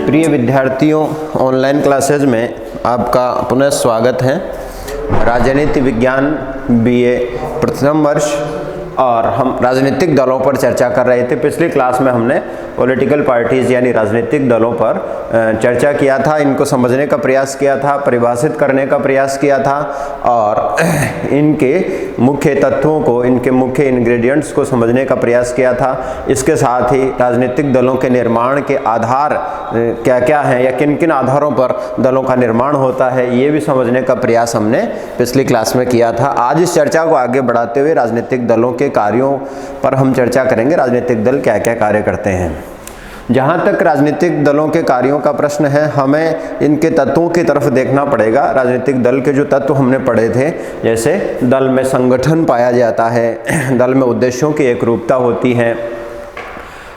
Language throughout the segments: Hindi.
प्रिय विद्यार्थियों, ऑनलाइन क्लासेज में आपका पुनः स्वागत है। राजनीति विज्ञान बीए प्रथम वर्ष और हम राजनीतिक दलों पर चर्चा कर रहे थे। पिछली क्लास में हमने पॉलिटिकल पार्टीज़ यानी राजनीतिक दलों पर चर्चा किया था, इनको समझने का प्रयास किया था, परिभाषित करने का प्रयास किया था और इनके मुख्य तत्वों को, इनके मुख्य इंग्रेडिएंट्स को समझने का प्रयास किया था। इसके साथ ही राजनीतिक दलों के निर्माण के आधार क्या क्या हैं या किन किन आधारों पर दलों का निर्माण होता है, ये भी समझने का प्रयास हमने पिछली क्लास में किया था। आज इस चर्चा को आगे बढ़ाते हुए राजनीतिक दलों के कार्यों पर हम चर्चा करेंगे। राजनीतिक दल क्या क्या कार्य करते हैं। जहाँ तक राजनीतिक दलों के कार्यों का प्रश्न है, हमें इनके तत्वों की तरफ देखना पड़ेगा। राजनीतिक दल के जो तत्व हमने पढ़े थे, जैसे दल में संगठन पाया जाता है, दल में उद्देश्यों की एकरूपता होती है,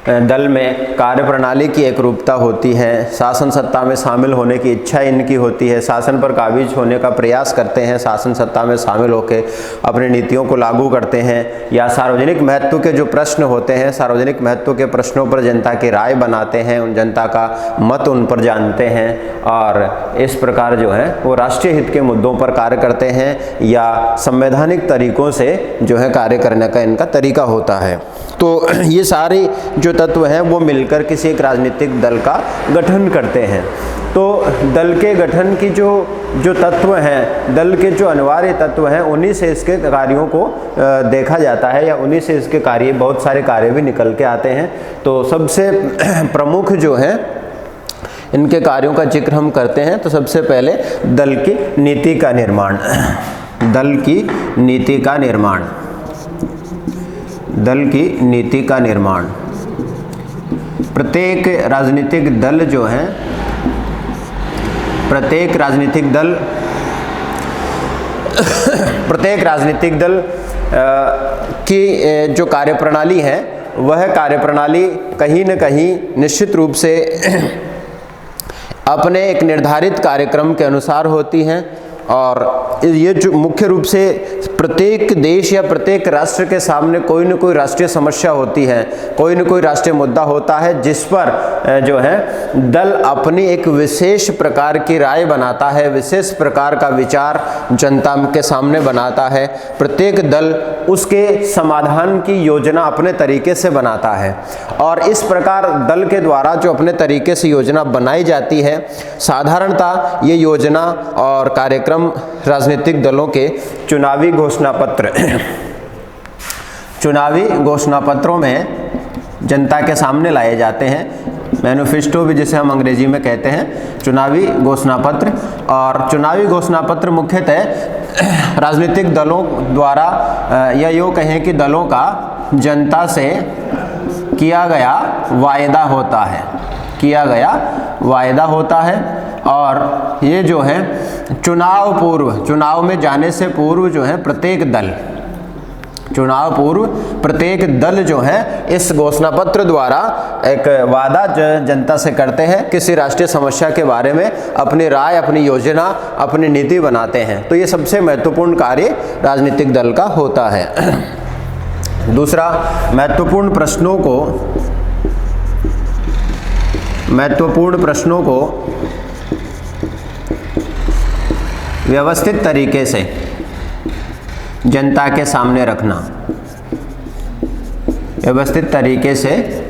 दल में कार्यप्रणाली की एकरूपता होती है, शासन सत्ता में शामिल होने की इच्छा इनकी होती है, शासन पर काबिज होने का प्रयास करते हैं, शासन सत्ता में शामिल होकर अपनी नीतियों को लागू करते हैं, या सार्वजनिक महत्व के जो प्रश्न होते हैं, सार्वजनिक महत्व के प्रश्नों पर जनता की राय बनाते हैं, उन जनता का मत उन पर जानते हैं और इस प्रकार जो है वो राष्ट्रीय हित के मुद्दों पर कार्य करते हैं या संवैधानिक तरीकों से जो है कार्य करने का इनका तरीका होता है। तो ये सारे जो तत्व हैं वो मिलकर किसी एक राजनीतिक दल का गठन करते हैं। तो दल के गठन की जो तत्व हैं, दल के जो अनिवार्य तत्व हैं, उन्हीं से इसके कार्यों को देखा जाता है या उन्हीं से इसके कार्य, बहुत सारे कार्य भी निकल के आते हैं। तो सबसे प्रमुख जो है इनके कार्यों का जिक्र हम करते हैं। तो सबसे पहले दल की नीति का निर्माण, दल की नीति का निर्माण, दल की नीति का निर्माण। प्रत्येक राजनीतिक दल जो है, प्रत्येक राजनीतिक दल की जो कार्यप्रणाली है, वह कार्यप्रणाली कहीं न कहीं निश्चित रूप से अपने एक निर्धारित कार्यक्रम के अनुसार होती हैं और ये जो मुख्य रूप से प्रत्येक देश या प्रत्येक राष्ट्र के सामने कोई न कोई राष्ट्रीय समस्या होती है, कोई न कोई राष्ट्रीय मुद्दा होता है जिस पर जो है दल अपनी एक विशेष प्रकार की राय बनाता है, विशेष प्रकार का विचार जनता के सामने बनाता है। प्रत्येक दल उसके समाधान की योजना अपने तरीके से बनाता है और इस प्रकार दल के द्वारा जो अपने तरीके से योजना बनाई जाती है, साधारणतः ये योजना और कार्यक्रम राजनीतिक दलों के चुनावी घोषणापत्रों में जनता के सामने लाए जाते हैं। मैनिफेस्टो भी जिसे हम अंग्रेजी में कहते हैं, चुनावी घोषणापत्र। और चुनावी घोषणापत्र मुख्यतः राजनीतिक दलों द्वारा या यूँ कहें कि दलों का जनता से किया गया वायदा होता है, किया गया वायदा होता है। और ये जो है चुनाव पूर्व, चुनाव में जाने से पूर्व जो है प्रत्येक दल, चुनाव पूर्व प्रत्येक दल जो है इस घोषणापत्र द्वारा एक वादा जनता से करते हैं, किसी राष्ट्रीय समस्या के बारे में अपनी राय, अपनी योजना, अपनी नीति बनाते हैं। तो ये सबसे महत्वपूर्ण कार्य राजनीतिक दल का होता है। दूसरा, महत्वपूर्ण प्रश्नों को व्यवस्थित तरीके से जनता के सामने रखना, व्यवस्थित तरीके से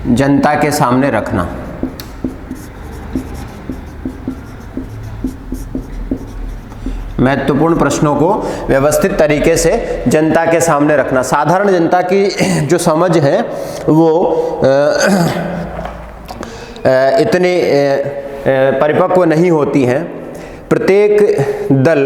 जनता के सामने रखना। महत्वपूर्ण प्रश्नों को व्यवस्थित तरीके से जनता के सामने रखना। साधारण जनता की जो समझ है वो इतनी परिपक्व नहीं होती है। प्रत्येक दल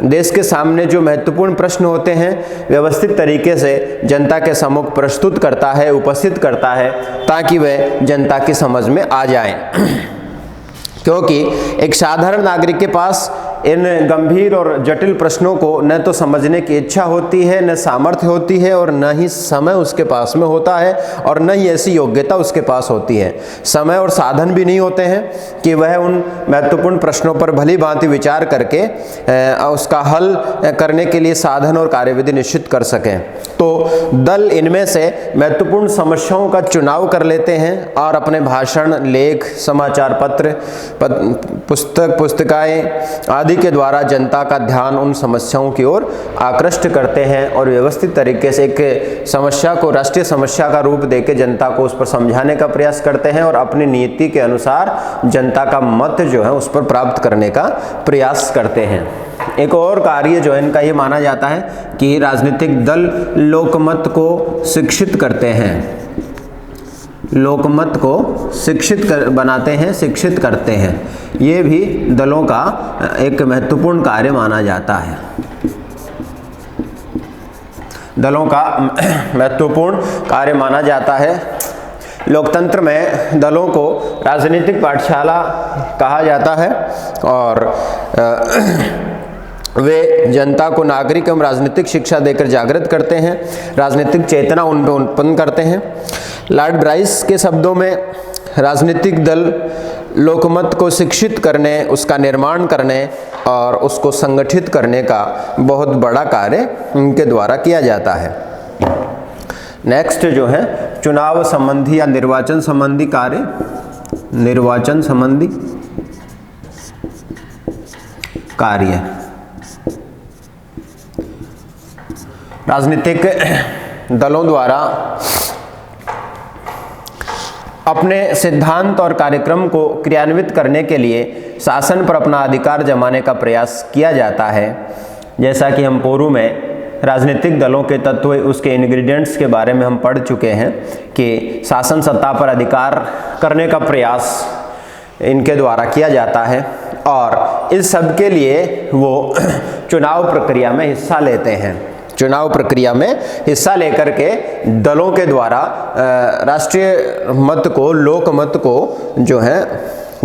देश के सामने जो महत्वपूर्ण प्रश्न होते हैं व्यवस्थित तरीके से जनता के सम्मुख प्रस्तुत करता है, उपस्थित करता है, ताकि वह जनता की समझ में आ जाए। क्योंकि एक साधारण नागरिक के पास इन गंभीर और जटिल प्रश्नों को न तो समझने की इच्छा होती है, न सामर्थ्य होती है और न ही समय उसके पास में होता है और न ही ऐसी योग्यता उसके पास होती है। समय और साधन भी नहीं होते हैं कि वह उन महत्वपूर्ण प्रश्नों पर भली भांति विचार करके उसका हल करने के लिए साधन और कार्यविधि निश्चित कर सकें। तो दल इनमें से महत्वपूर्ण समस्याओं का चुनाव कर लेते हैं और अपने भाषण, लेख, समाचार पत्र, पुस्तिकाएं आदि के द्वारा जनता का ध्यान उन समस्याओं की ओर आकृष्ट करते हैं और व्यवस्थित तरीके से एक समस्या को राष्ट्रीय समस्या का रूप देकर जनता को उस पर समझाने का प्रयास करते हैं और अपनी नीति के अनुसार जनता का मत जो है उस पर प्राप्त करने का प्रयास करते हैं। एक और कार्य जो है इनका ये माना जाता है कि राजनीतिक दल लोकमत को शिक्षित करते हैं, लोकमत को बनाते हैं, शिक्षित करते हैं। ये भी दलों का एक महत्वपूर्ण कार्य माना जाता है। दलों का महत्वपूर्ण कार्य माना जाता है। लोकतंत्र में दलों को राजनीतिक पाठशाला कहा जाता है और वे जनता को नागरिक एवं राजनीतिक शिक्षा देकर जागृत करते हैं, राजनीतिक चेतना उनमें उत्पन्न करते हैं। लॉर्ड ब्राइस के शब्दों में राजनीतिक दल लोकमत को शिक्षित करने, उसका निर्माण करने और उसको संगठित करने का बहुत बड़ा कार्य उनके द्वारा किया जाता है। नेक्स्ट जो है चुनाव संबंधी या निर्वाचन संबंधी कार्य, निर्वाचन संबंधी कार्य। राजनीतिक दलों द्वारा अपने सिद्धांत और कार्यक्रम को क्रियान्वित करने के लिए शासन पर अपना अधिकार जमाने का प्रयास किया जाता है। जैसा कि हम पूर्व में राजनीतिक दलों के तत्व, उसके इंग्रेडिएंट्स के बारे में हम पढ़ चुके हैं कि शासन सत्ता पर अधिकार करने का प्रयास इनके द्वारा किया जाता है और इस सब के लिए वो चुनाव प्रक्रिया में हिस्सा लेते हैं। चुनाव प्रक्रिया में हिस्सा लेकर के दलों के द्वारा राष्ट्रीय मत को, लोक मत को जो है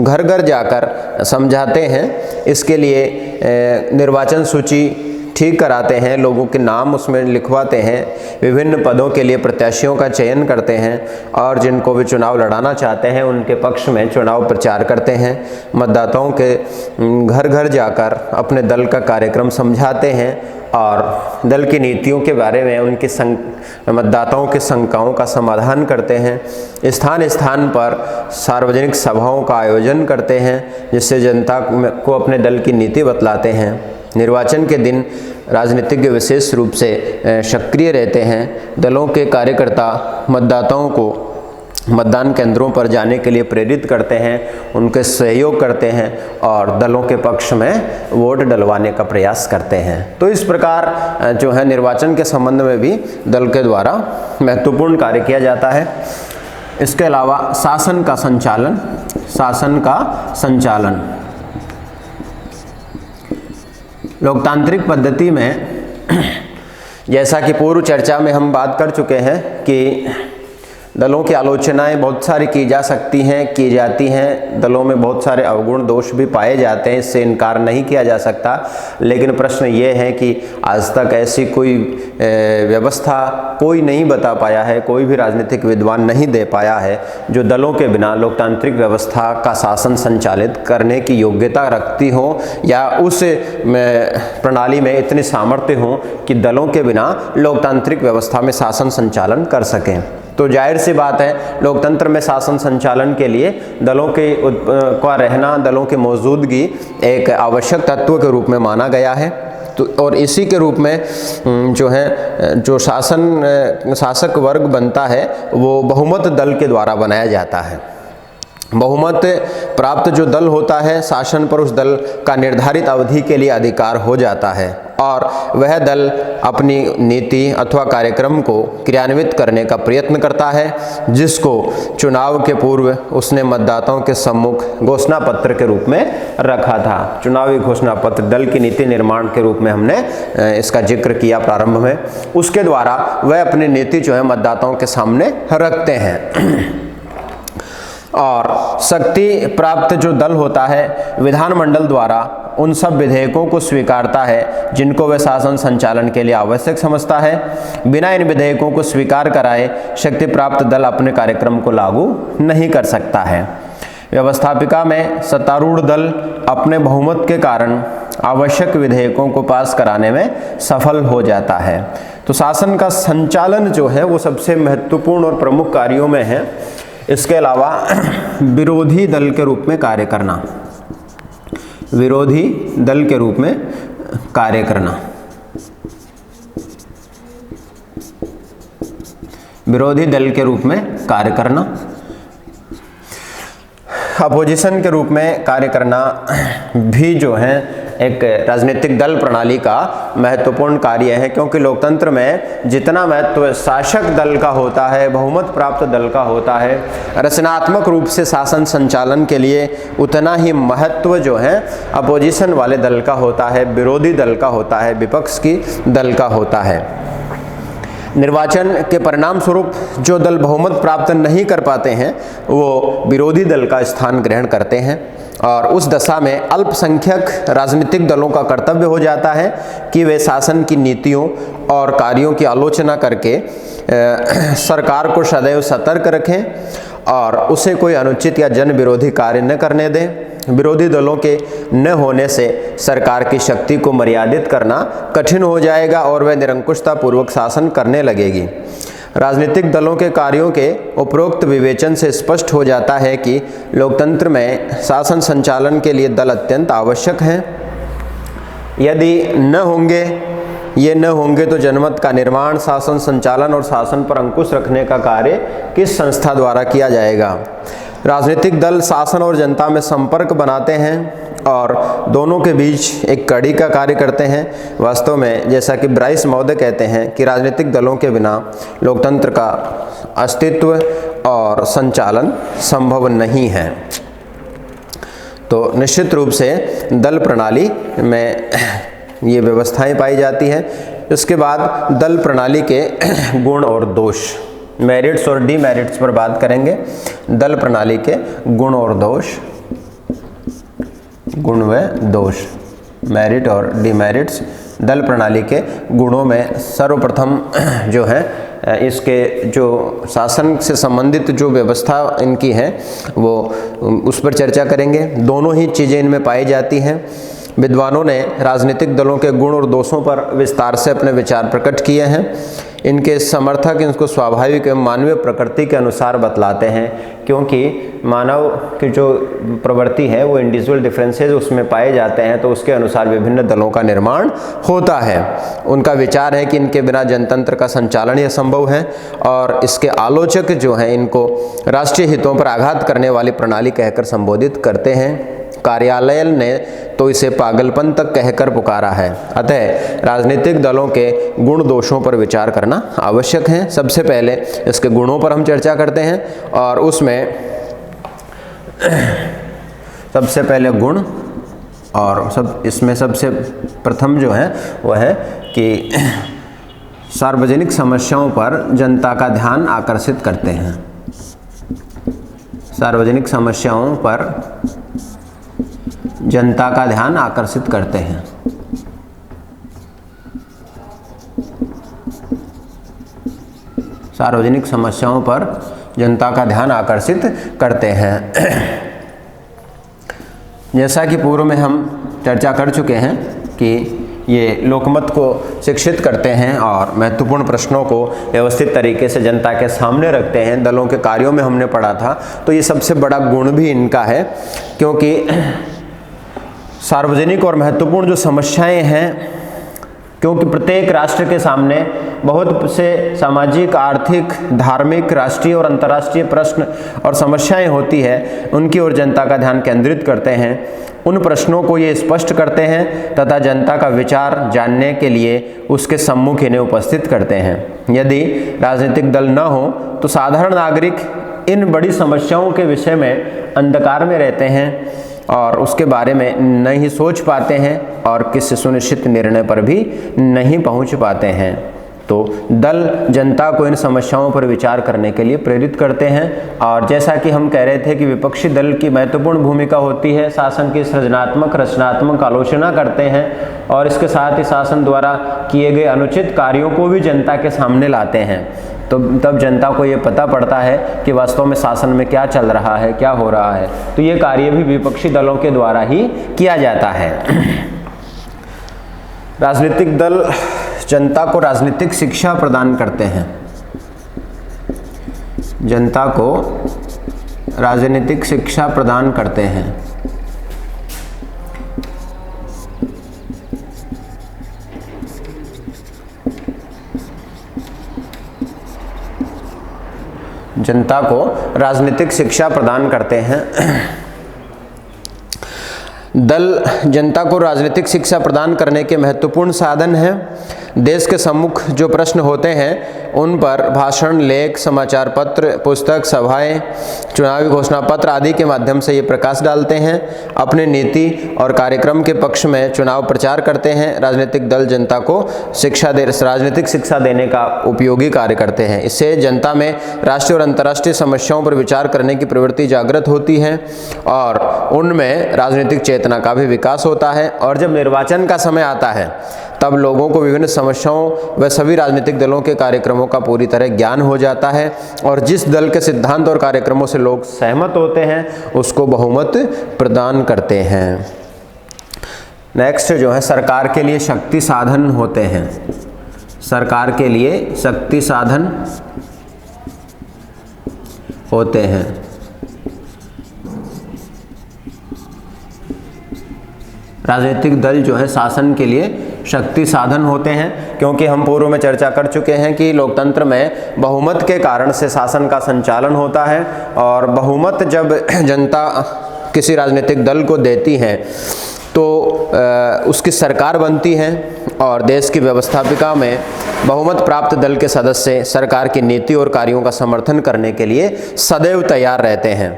घर घर जाकर समझाते हैं। इसके लिए निर्वाचन सूची ठीक कराते हैं, लोगों के नाम उसमें लिखवाते हैं, विभिन्न पदों के लिए प्रत्याशियों का चयन करते हैं और जिनको भी चुनाव लड़ाना चाहते हैं उनके पक्ष में चुनाव प्रचार करते हैं। मतदाताओं के घर घर जाकर अपने दल का कार्यक्रम समझाते हैं और दल की नीतियों के बारे में उनके मतदाताओं की शंकाओं का समाधान करते हैं। स्थान स्थान पर सार्वजनिक सभाओं का आयोजन करते हैं जिससे जनता को अपने दल की नीति बतलाते हैं। निर्वाचन के दिन राजनीतिज्ञ विशेष रूप से सक्रिय रहते हैं। दलों के कार्यकर्ता मतदाताओं को मतदान केंद्रों पर जाने के लिए प्रेरित करते हैं, उनके सहयोग करते हैं और दलों के पक्ष में वोट डलवाने का प्रयास करते हैं। तो इस प्रकार जो है निर्वाचन के संबंध में भी दल के द्वारा महत्वपूर्ण कार्य किया जाता है। इसके अलावा शासन का संचालन, शासन का संचालन लोकतांत्रिक पद्धति में जैसा कि पूर्व चर्चा में हम बात कर चुके हैं कि दलों की आलोचनाएं बहुत सारी की जा सकती हैं, की जाती हैं। दलों में बहुत सारे अवगुण दोष भी पाए जाते हैं, इससे इनकार नहीं किया जा सकता। लेकिन प्रश्न ये है कि आज तक ऐसी कोई व्यवस्था कोई नहीं बता पाया है, कोई भी राजनीतिक विद्वान नहीं दे पाया है जो दलों के बिना लोकतांत्रिक व्यवस्था का शासन संचालित करने की योग्यता रखती हो या उस प्रणाली में इतनी सामर्थ्य हो कि दलों के बिना लोकतांत्रिक व्यवस्था में शासन संचालन कर सकें। तो जाहिर सी बात है लोकतंत्र में शासन संचालन के लिए दलों के का रहना, दलों की मौजूदगी एक आवश्यक तत्व के रूप में माना गया है। तो और इसी के रूप में जो है जो शासक वर्ग बनता है वो बहुमत दल के द्वारा बनाया जाता है। बहुमत प्राप्त जो दल होता है शासन पर उस दल का निर्धारित अवधि के लिए अधिकार हो जाता है और वह दल अपनी नीति अथवा कार्यक्रम को क्रियान्वित करने का प्रयत्न करता है जिसको चुनाव के पूर्व उसने मतदाताओं के सम्मुख घोषणा पत्र के रूप में रखा था। चुनावी घोषणा पत्र दल की नीति निर्माण के रूप में हमने इसका जिक्र किया प्रारंभ में। उसके द्वारा वह अपनी नीति जो है मतदाताओं के सामने रखते हैं। और शक्ति प्राप्त जो दल होता है विधानमंडल द्वारा उन सब विधेयकों को स्वीकारता है जिनको वह शासन संचालन के लिए आवश्यक समझता है। बिना इन विधेयकों को स्वीकार कराए शक्ति प्राप्त दल अपने कार्यक्रम को लागू नहीं कर सकता है। व्यवस्थापिका में सत्तारूढ़ दल अपने बहुमत के कारण आवश्यक विधेयकों को पास कराने में सफल हो जाता है। तो शासन का संचालन जो है वो सबसे महत्वपूर्ण और प्रमुख कार्यों में है। इसके अलावा विरोधी दल के रूप में कार्य करना, विरोधी दल के रूप में कार्य करना, विरोधी दल के रूप में कार्य करना, अपोजिशन के रूप में कार्य करना भी जो है एक राजनीतिक दल प्रणाली का महत्वपूर्ण कार्य है, क्योंकि लोकतंत्र में जितना महत्व शासक दल का होता है, बहुमत प्राप्त दल का होता है, रचनात्मक रूप से शासन संचालन के लिए उतना ही महत्व जो है अपोजिशन वाले दल का होता है, विरोधी दल का होता है, विपक्ष की दल का होता है। निर्वाचन के परिणाम स्वरूप जो दल बहुमत प्राप्त नहीं कर पाते हैं वो विरोधी दल का स्थान ग्रहण करते हैं, और उस दशा में अल्पसंख्यक राजनीतिक दलों का कर्तव्य हो जाता है कि वे शासन की नीतियों और कार्यों की आलोचना करके सरकार को सदैव सतर्क रखें और उसे कोई अनुचित या जन विरोधी कार्य न करने दें। विरोधी दलों के न होने से सरकार की शक्ति को मर्यादित करना कठिन हो जाएगा और वह निरंकुशता पूर्वक शासन करने लगेगी। राजनीतिक दलों के कार्यों के उपरोक्त विवेचन से स्पष्ट हो जाता है कि लोकतंत्र में शासन संचालन के लिए दल अत्यंत आवश्यक हैं। यदि ये न होंगे तो जनमत का निर्माण, शासन संचालन और शासन पर अंकुश रखने का कार्य किस संस्था द्वारा किया जाएगा। राजनीतिक दल शासन और जनता में संपर्क बनाते हैं और दोनों के बीच एक कड़ी का कार्य करते हैं। वास्तव में जैसा कि ब्राइस महोदय कहते हैं कि राजनीतिक दलों के बिना लोकतंत्र का अस्तित्व और संचालन संभव नहीं है। तो निश्चित रूप से दल प्रणाली में ये व्यवस्थाएं पाई जाती हैं। इसके बाद दल प्रणाली के गुण और दोष, मेरिट्स और डीमेरिट्स पर बात करेंगे। दल प्रणाली के गुण और दोष, गुण व दोष, मेरिट और डीमेरिट्स। दल प्रणाली के गुणों में सर्वप्रथम जो है इसके जो शासन से संबंधित जो व्यवस्था इनकी है वो उस पर चर्चा करेंगे। दोनों ही चीज़ें इनमें पाई जाती हैं। विद्वानों ने राजनीतिक दलों के गुण और दोषों पर विस्तार से अपने विचार प्रकट किए हैं। इनके समर्थक इनको स्वाभाविक एवं मानवीय प्रकृति के अनुसार बतलाते हैं, क्योंकि मानव की जो प्रवृत्ति है वो इंडिविजुअल डिफरेंसेस उसमें पाए जाते हैं, तो उसके अनुसार विभिन्न दलों का निर्माण होता है। उनका विचार है कि इनके बिना जनतंत्र का संचालन ही असंभव है और इसके आलोचक जो हैं इनको राष्ट्रीय हितों पर आघात करने वाली प्रणाली कहकर संबोधित करते हैं। कार्यालय ने तो इसे पागलपन तक कहकर पुकारा है। अतः राजनीतिक दलों के गुण दोषों पर विचार करना आवश्यक है। सबसे पहले इसके गुणों पर हम चर्चा करते हैं और उसमें सबसे पहले गुण और इसमें सबसे प्रथम जो है वह है कि सार्वजनिक समस्याओं पर जनता का ध्यान आकर्षित करते हैं। सार्वजनिक समस्याओं पर जनता का ध्यान आकर्षित करते हैं। सार्वजनिक समस्याओं पर जनता का ध्यान आकर्षित करते हैं। जैसा कि पूर्व में हम चर्चा कर चुके हैं कि ये लोकमत को शिक्षित करते हैं और महत्वपूर्ण प्रश्नों को व्यवस्थित तरीके से जनता के सामने रखते हैं। दलों के कार्यों में हमने पढ़ा था, तो ये सबसे बड़ा गुण भी इनका है, क्योंकि सार्वजनिक और महत्वपूर्ण जो समस्याएं हैं, क्योंकि प्रत्येक राष्ट्र के सामने बहुत से सामाजिक, आर्थिक, धार्मिक, राष्ट्रीय और अंतर्राष्ट्रीय प्रश्न और समस्याएं होती है, उनकी ओर जनता का ध्यान केंद्रित करते हैं। उन प्रश्नों को ये स्पष्ट करते हैं तथा जनता का विचार जानने के लिए उसके सम्मुख इन्हें उपस्थित करते हैं। यदि राजनीतिक दल न हो तो साधारण नागरिक इन बड़ी समस्याओं के विषय में अंधकार में रहते हैं और उसके बारे में नहीं सोच पाते हैं और किसी सुनिश्चित निर्णय पर भी नहीं पहुंच पाते हैं। तो दल जनता को इन समस्याओं पर विचार करने के लिए प्रेरित करते हैं। और जैसा कि हम कह रहे थे कि विपक्षी दल की महत्वपूर्ण भूमिका होती है, शासन की सृजनात्मक रचनात्मक आलोचना करते हैं और इसके साथ ही शासन द्वारा किए गए अनुचित कार्यों को भी जनता के सामने लाते हैं। तो तब जनता को ये पता पड़ता है कि वास्तव में शासन में क्या चल रहा है, क्या हो रहा है। तो ये कार्य भी विपक्षी दलों के द्वारा ही किया जाता है। राजनीतिक दल जनता को राजनीतिक शिक्षा प्रदान करते हैं। जनता को राजनीतिक शिक्षा प्रदान करते हैं। जनता को राजनीतिक शिक्षा प्रदान करते हैं। दल जनता को राजनीतिक शिक्षा प्रदान करने के महत्वपूर्ण साधन हैं। देश के सम्मुख जो प्रश्न होते हैं उन पर भाषण, लेख, समाचार पत्र, पुस्तक, सभाएं, चुनावी घोषणा पत्र आदि के माध्यम से ये प्रकाश डालते हैं। अपने नीति और कार्यक्रम के पक्ष में चुनाव प्रचार करते हैं। राजनीतिक दल जनता को राजनीतिक शिक्षा देने का उपयोगी कार्य करते हैं। इससे जनता में राष्ट्रीय और अंतर्राष्ट्रीय समस्याओं पर विचार करने की प्रवृत्ति जागृत होती है और उनमें राजनीतिक चेतना का भी विकास होता है। और जब निर्वाचन का समय आता है तब लोगों को विभिन्न समस्याओं व सभी राजनीतिक दलों के कार्यक्रमों का पूरी तरह ज्ञान हो जाता है और जिस दल के सिद्धांत और कार्यक्रमों से लोग सहमत होते हैं उसको बहुमत प्रदान करते हैं। नेक्स्ट जो है सरकार के लिए शक्ति साधन होते हैं। सरकार के लिए शक्ति साधन होते हैं। राजनीतिक दल जो है शासन के लिए शक्ति साधन होते हैं, क्योंकि हम पूर्व में चर्चा कर चुके हैं कि लोकतंत्र में बहुमत के कारण से शासन का संचालन होता है और बहुमत जब जनता किसी राजनीतिक दल को देती है तो उसकी सरकार बनती है और देश की व्यवस्थापिका में बहुमत प्राप्त दल के सदस्य सरकार की नीति और कार्यों का समर्थन करने के लिए सदैव तैयार रहते हैं।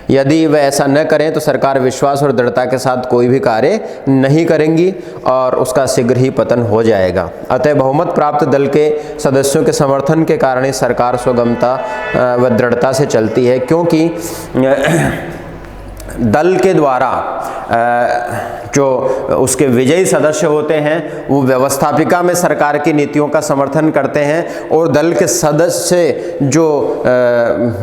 यदि वह ऐसा न करें तो सरकार विश्वास और दृढ़ता के साथ कोई भी कार्य नहीं करेंगी और उसका शीघ्र ही पतन हो जाएगा। अतः बहुमत प्राप्त दल के सदस्यों के समर्थन के कारण ही सरकार सुगमता व दृढ़ता से चलती है, क्योंकि दल के द्वारा जो उसके विजयी सदस्य होते हैं वो व्यवस्थापिका में सरकार की नीतियों का समर्थन करते हैं और दल के सदस्य जो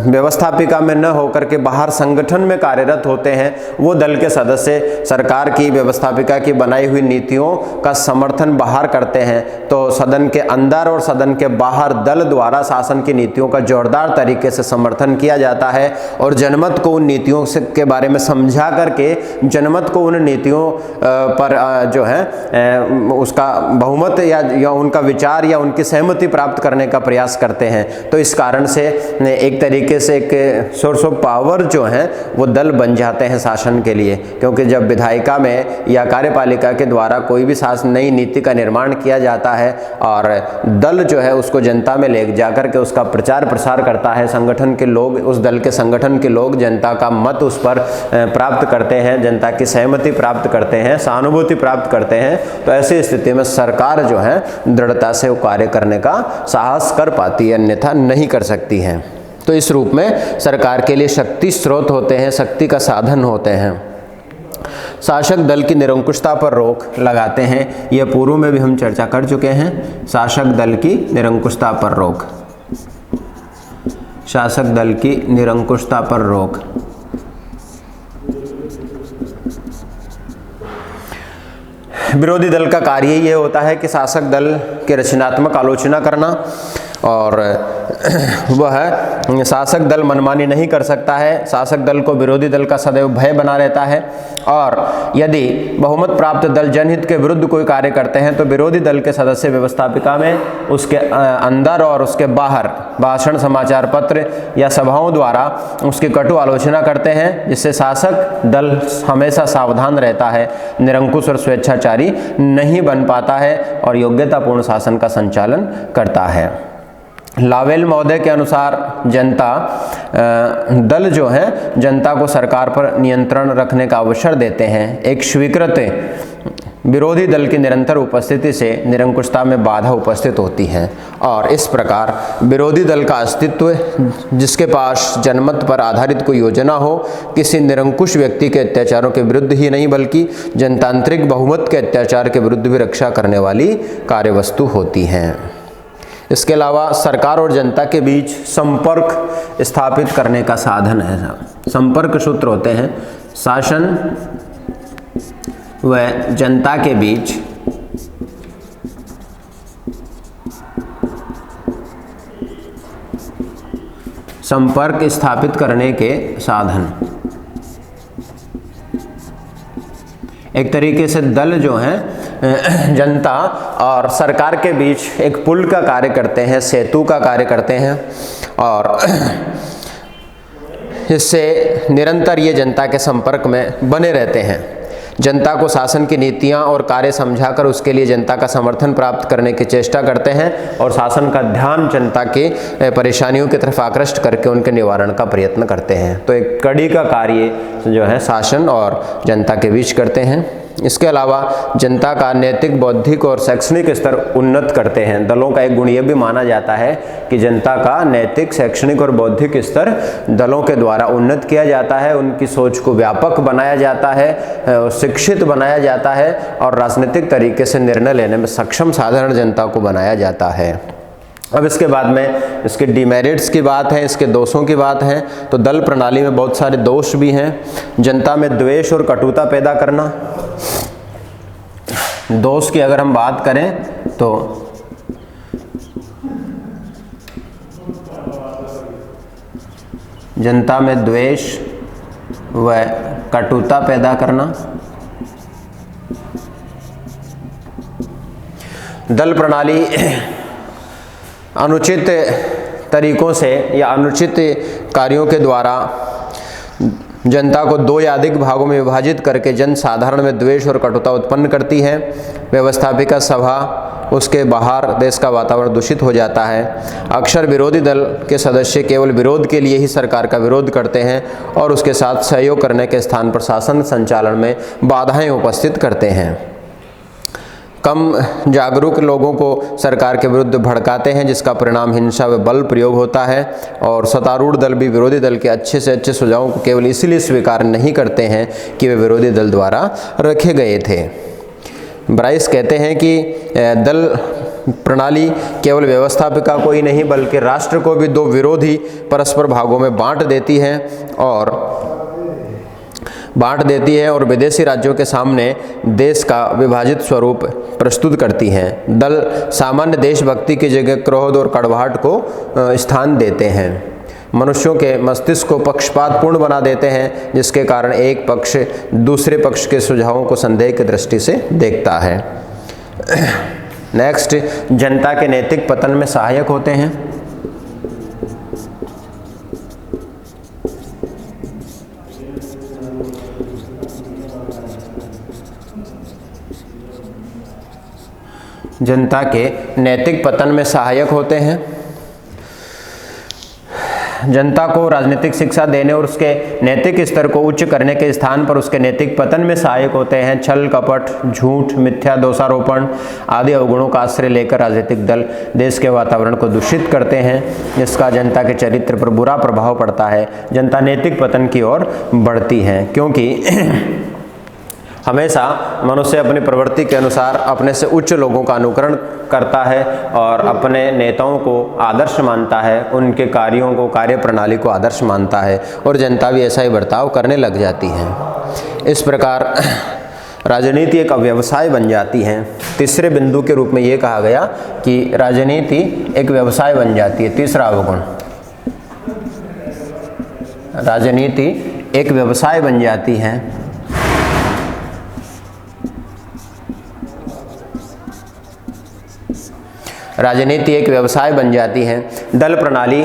व्यवस्थापिका में न होकर के बाहर संगठन में कार्यरत होते हैं वो दल के सदस्य सरकार की व्यवस्थापिका की बनाई हुई नीतियों का समर्थन बाहर करते हैं। तो सदन के अंदर और सदन के बाहर दल द्वारा शासन की नीतियों का जोरदार तरीके से समर्थन किया जाता है और जनमत को उन नीतियों के बारे में समझा करके जनमत को उन नीतियों पर जो है उसका बहुमत या उनका विचार या उनकी सहमति प्राप्त करने का प्रयास करते हैं। तो इस कारण से एक तरीके से एक सोर्स ऑफ पावर जो है वो दल बन जाते हैं शासन के लिए, क्योंकि जब विधायिका में या कार्यपालिका के द्वारा कोई भी शासन नई नीति का निर्माण किया जाता है और दल जो है उसको जनता में ले जाकर के उसका प्रचार प्रसार करता है, संगठन के लोग, उस दल के संगठन के लोग जनता का मत उस पर प्राप्त करते हैं, जनता की सहमति प्राप्त करते हैं, सहानुभूति प्राप्त करते हैं, तो ऐसी स्थिति में सरकार जो है दृढ़ता से वो कार्य करने का साहस कर पाती है, अन्यथा नहीं कर सकती है। तो इस रूप में सरकार के लिए शक्ति स्रोत होते हैं, शक्ति का साधन होते हैं। शासक दल की निरंकुशता पर रोक लगाते हैं, यह पूर्व में भी हम चर्चा कर चुके हैं। शासक दल की निरंकुशता पर रोक, शासक दल की निरंकुशता पर रोक। विरोधी दल का कार्य ये होता है कि शासक दल की रचनात्मक आलोचना करना और वह शासक दल मनमानी नहीं कर सकता है। शासक दल को विरोधी दल का सदैव भय बना रहता है और यदि बहुमत प्राप्त दल जनहित के विरुद्ध कोई कार्य करते हैं तो विरोधी दल के सदस्य व्यवस्थापिका में उसके अंदर और उसके बाहर भाषण, समाचार पत्र या सभाओं द्वारा उसकी कटु आलोचना करते हैं, जिससे शासक दल हमेशा सावधान रहता है, निरंकुश और स्वेच्छाचारी नहीं बन पाता है और योग्यतापूर्ण शासन का संचालन करता है। लावेल महोदय के अनुसार जनता दल जो है जनता को सरकार पर नियंत्रण रखने का अवसर देते हैं। एक स्वीकृत विरोधी दल की निरंतर उपस्थिति से निरंकुशता में बाधा उपस्थित होती है और इस प्रकार विरोधी दल का अस्तित्व, जिसके पास जनमत पर आधारित कोई योजना हो, किसी निरंकुश व्यक्ति के अत्याचारों के विरुद्ध ही नहीं बल्कि जनतांत्रिक बहुमत के अत्याचार के विरुद्ध भी रक्षा करने वाली कार्यवस्तु होती हैं। इसके अलावा सरकार और जनता के बीच संपर्क स्थापित करने का साधन है। संपर्क सूत्र होते हैं शासन व जनता के बीच संपर्क स्थापित करने के साधन। एक तरीके से दल जो हैं जनता और सरकार के बीच एक पुल का कार्य करते हैं, सेतु का कार्य करते हैं, और इससे निरंतर ये जनता के संपर्क में बने रहते हैं। जनता को शासन की नीतियां और कार्य समझाकर उसके लिए जनता का समर्थन प्राप्त करने की चेष्टा करते हैं और शासन का ध्यान जनता की परेशानियों की तरफ आकृष्ट करके उनके निवारण का प्रयत्न करते हैं। तो एक कड़ी का कार्य जो है शासन और जनता के बीच करते हैं। इसके अलावा जनता का नैतिक, बौद्धिक और शैक्षणिक स्तर उन्नत करते हैं। दलों का एक गुण ये भी माना जाता है कि जनता का नैतिक, शैक्षणिक और बौद्धिक स्तर दलों के द्वारा उन्नत किया जाता है, उनकी सोच को व्यापक बनाया जाता है, शिक्षित बनाया जाता है और राजनीतिक तरीके से निर्णय लेने में सक्षम साधारण जनता को बनाया जाता है। अब इसके बाद में इसके डिमेरिट्स की बात है, इसके दोषों की बात है। तो दल प्रणाली में बहुत सारे दोष भी हैं। जनता में द्वेष और कटुता पैदा करना। दोष की अगर हम बात करें तो जनता में द्वेष व कटुता पैदा करना। दल प्रणाली अनुचित तरीकों से या अनुचित कार्यों के द्वारा जनता को दो या अधिक भागों में विभाजित करके जन साधारण में द्वेष और कटुता उत्पन्न करती है। व्यवस्थापिका सभा, उसके बाहर देश का वातावरण दूषित हो जाता है। अक्सर विरोधी दल के सदस्य केवल विरोध के लिए ही सरकार का विरोध करते हैं और उसके साथ सहयोग करने के स्थान पर शासन संचालन में बाधाएं उपस्थित करते हैं। कम जागरूक लोगों को सरकार के विरुद्ध भड़काते हैं, जिसका परिणाम हिंसा व बल प्रयोग होता है। और सत्तारूढ़ दल भी विरोधी दल के अच्छे से अच्छे सुझावों को केवल इसलिए स्वीकार नहीं करते हैं कि वे विरोधी दल द्वारा रखे गए थे। ब्राइस कहते हैं कि दल प्रणाली केवल व्यवस्थापिका को ही नहीं बल्कि राष्ट्र को भी दो विरोधी परस्पर भागों में बांट देती है और विदेशी राज्यों के सामने देश का विभाजित स्वरूप प्रस्तुत करती हैं। दल सामान्य देशभक्ति की जगह क्रोध और कड़वाहट को स्थान देते हैं। मनुष्यों के मस्तिष्क को पक्षपातपूर्ण बना देते हैं, जिसके कारण एक पक्ष दूसरे पक्ष के सुझावों को संदेह की दृष्टि से देखता है। नेक्स्ट, जनता के नैतिक पतन में सहायक होते हैं। जनता के नैतिक पतन में सहायक होते हैं। जनता को राजनीतिक शिक्षा देने और उसके नैतिक स्तर को उच्च करने के स्थान पर उसके नैतिक पतन में सहायक होते हैं। छल, कपट, झूठ, मिथ्या दोषारोपण आदि अवगुणों का आश्रय लेकर राजनीतिक दल देश के वातावरण को दूषित करते हैं, जिसका जनता के चरित्र पर बुरा प्रभाव पड़ता है। जनता नैतिक पतन की ओर बढ़ती है, क्योंकि हमेशा मनुष्य अपनी प्रवृत्ति के अनुसार अपने से उच्च लोगों का अनुकरण करता है और अपने नेताओं को आदर्श मानता है, उनके कार्यों को, कार्य प्रणाली को आदर्श मानता है और जनता भी ऐसा ही बर्ताव करने लग जाती है। इस प्रकार राजनीति एक व्यवसाय बन जाती है। तीसरे बिंदु के रूप में ये कहा गया कि राजनीति एक व्यवसाय बन जाती है। तीसरा अवगुण, राजनीति एक व्यवसाय बन जाती है। राजनीति एक व्यवसाय बन जाती है। दल प्रणाली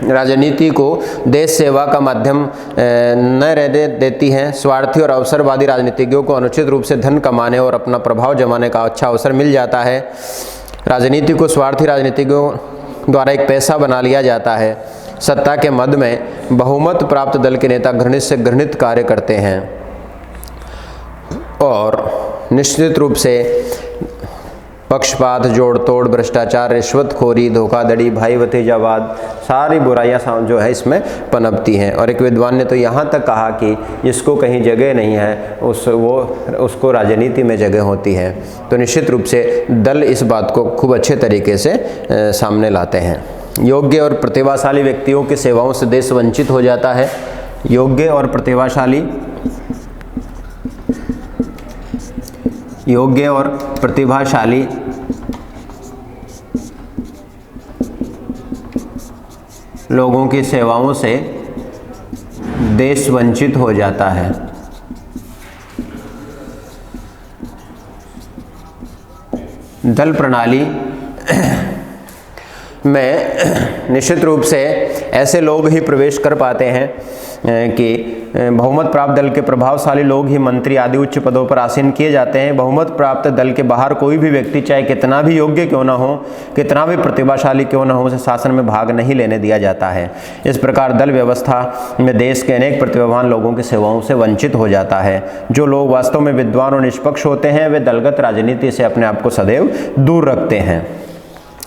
राजनीति को देश सेवा का माध्यम न रहने देती है। स्वार्थी और अवसरवादी राजनीतिज्ञों को अनुचित रूप से धन कमाने और अपना प्रभाव जमाने का अच्छा अवसर मिल जाता है। राजनीति को स्वार्थी राजनीतिज्ञों द्वारा एक पैसा बना लिया जाता है। सत्ता के मद में बहुमत प्राप्त दल के नेता घृणित से घृणित कार्य करते हैं और निश्चित रूप से पक्षपात, जोड़ तोड़, भ्रष्टाचार, रिश्वतखोरी, धोखाधड़ी, भाई भतीजावाद, सारी बुराइयाँ जो है इसमें पनपती हैं। और एक विद्वान ने तो यहाँ तक कहा कि जिसको कहीं जगह नहीं है उसको राजनीति में जगह होती है। तो निश्चित रूप से दल इस बात को खूब अच्छे तरीके से सामने लाते हैं। योग्य और प्रतिभाशाली व्यक्तियों की सेवाओं से देश वंचित हो जाता है। योग्य और प्रतिभाशाली लोगों की सेवाओं से देश वंचित हो जाता है। दल प्रणाली में निश्चित रूप से ऐसे लोग ही प्रवेश कर पाते हैं कि बहुमत प्राप्त दल के प्रभावशाली लोग ही मंत्री आदि उच्च पदों पर आसीन किए जाते हैं। बहुमत प्राप्त दल के बाहर कोई भी व्यक्ति चाहे कितना भी योग्य क्यों ना हो, कितना भी प्रतिभाशाली क्यों ना हो, उसे शासन में भाग नहीं लेने दिया जाता है। इस प्रकार दल व्यवस्था में देश के अनेक प्रतिभावान लोगों की सेवाओं से वंचित हो जाता है। जो लोग वास्तव में विद्वान और निष्पक्ष होते हैं वे दलगत राजनीति से अपने आप को सदैव दूर रखते हैं।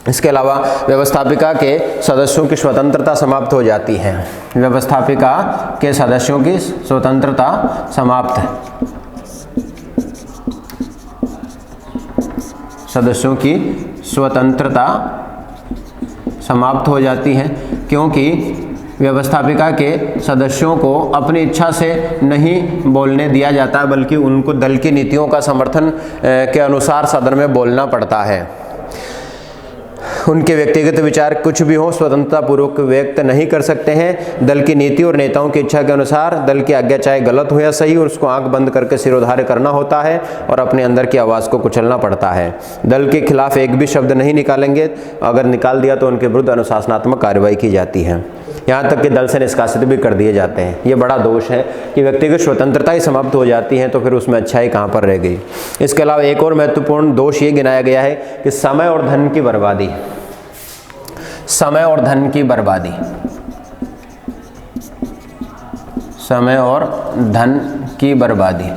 इसके अलावा व्यवस्थापिका के सदस्यों की स्वतंत्रता समाप्त हो जाती है। व्यवस्थापिका के सदस्यों की स्वतंत्रता समाप्त हो जाती है, क्योंकि व्यवस्थापिका के सदस्यों को अपनी इच्छा से नहीं बोलने दिया जाता, बल्कि उनको दल की नीतियों का समर्थन के अनुसार सदन में बोलना पड़ता है। उनके व्यक्तिगत विचार कुछ भी हो स्वतंत्रता पूर्वक व्यक्त नहीं कर सकते हैं। दल की नीति और नेताओं की इच्छा के अनुसार दल की आज्ञा चाहे गलत हो या सही, उसको आंख बंद करके सिरोधार्य करना होता है और अपने अंदर की आवाज़ को कुचलना पड़ता है। दल के खिलाफ एक भी शब्द नहीं निकालेंगे, अगर निकाल दिया तो उनके विरुद्ध अनुशासनात्मक कार्रवाई की जाती है, यहाँ तक कि दल से निष्कासित भी कर दिए जाते हैं। ये बड़ा दोष है कि व्यक्तिगत स्वतंत्रता ही समाप्त हो जाती है, तो फिर उसमें अच्छाई कहाँ पर रह गई। इसके अलावा एक और महत्वपूर्ण दोष ये गिनाया गया है कि समय और धन की बर्बादी। समय और धन की बर्बादी, समय और धन की बर्बादी।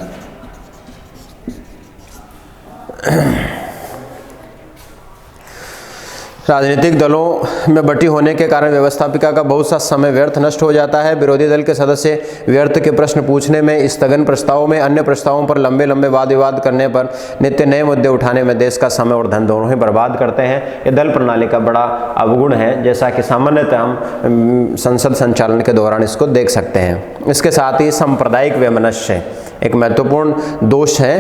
राजनीतिक दलों में बटी होने के कारण व्यवस्थापिका का बहुत सा समय व्यर्थ नष्ट हो जाता है। विरोधी दल के सदस्य व्यर्थ के प्रश्न पूछने में, स्थगन प्रस्तावों में, अन्य प्रस्तावों पर लंबे लंबे वाद विवाद करने पर, नित्य नए मुद्दे उठाने में देश का समय और धन दोनों ही बर्बाद करते हैं। ये दल प्रणाली का बड़ा अवगुण है, जैसा कि सामान्यतः हम संसद संचालन के दौरान इसको देख सकते हैं। इसके साथ ही सांप्रदायिक वैमनस्य एक महत्वपूर्ण दोष है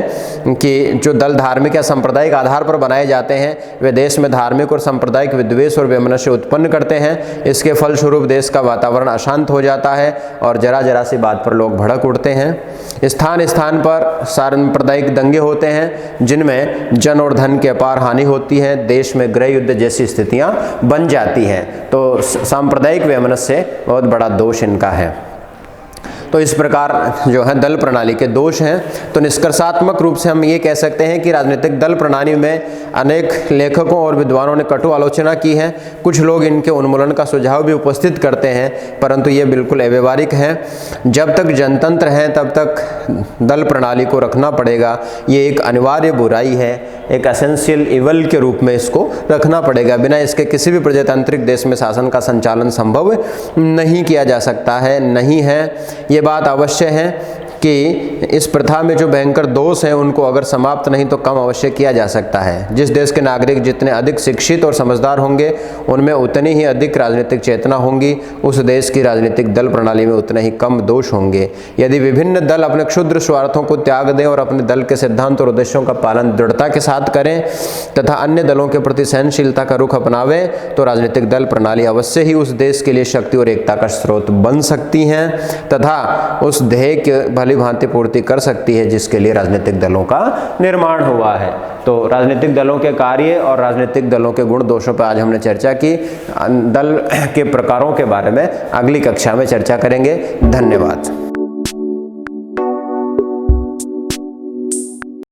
कि जो दल धार्मिक या सांप्रदायिक आधार पर बनाए जाते हैं वे देश में धार्मिक और सांप्रदायिक विद्वेष और वैमनस्य उत्पन्न करते हैं। इसके फलस्वरूप देश का वातावरण अशांत हो जाता है और जरा जरा सी बात पर लोग भड़क उठते हैं। स्थान स्थान पर सांप्रदायिक दंगे होते हैं जिनमें जन और धन की अपार हानि होती है। देश में गृह युद्ध जैसी स्थितियां बन जाती हैं। तो सांप्रदायिक वैमनस्य बहुत बड़ा दोष इनका है। तो इस प्रकार जो है दल प्रणाली के दोष हैं। तो निष्कर्षात्मक रूप से हम ये कह सकते हैं कि राजनीतिक दल प्रणाली में अनेक लेखकों और विद्वानों ने कटु आलोचना की है। कुछ लोग इनके उन्मूलन का सुझाव भी उपस्थित करते हैं, परंतु ये बिल्कुल अव्यवहारिक है। जब तक जनतंत्र है तब तक दल प्रणाली को रखना पड़ेगा। ये एक अनिवार्य बुराई है, एक एसेंशियल इवल के रूप में इसको रखना पड़ेगा। बिना इसके किसी भी प्रजातांत्रिक देश में शासन का संचालन संभव नहीं किया जा सकता है, नहीं है। ये बात अवश्य है कि इस प्रथा में जो भयंकर दोष हैं उनको अगर समाप्त नहीं तो कम अवश्य किया जा सकता है। जिस देश के नागरिक जितने अधिक शिक्षित और समझदार होंगे उनमें उतनी ही अधिक राजनीतिक चेतना होंगी, उस देश की राजनीतिक दल प्रणाली में उतने ही कम दोष होंगे। यदि विभिन्न दल अपने क्षुद्र स्वार्थों को त्याग दें और अपने दल के सिद्धांत और उद्देश्यों का पालन दृढ़ता के साथ करें तथा अन्य दलों के प्रति सहनशीलता का रुख अपनावें तो राजनीतिक दल प्रणाली अवश्य ही उस देश के लिए शक्ति और एकता का स्रोत बन सकती हैं तथा उस ध्येय के भांति पूर्ति कर सकती है जिसके लिए राजनीतिक दलों का निर्माण हुआ है। तो राजनीतिक दलों के कार्य और राजनीतिक दलों के गुण दोषों पर आज हमने चर्चा की। दल के प्रकारों के बारे में अगली कक्षा में चर्चा करेंगे। धन्यवाद।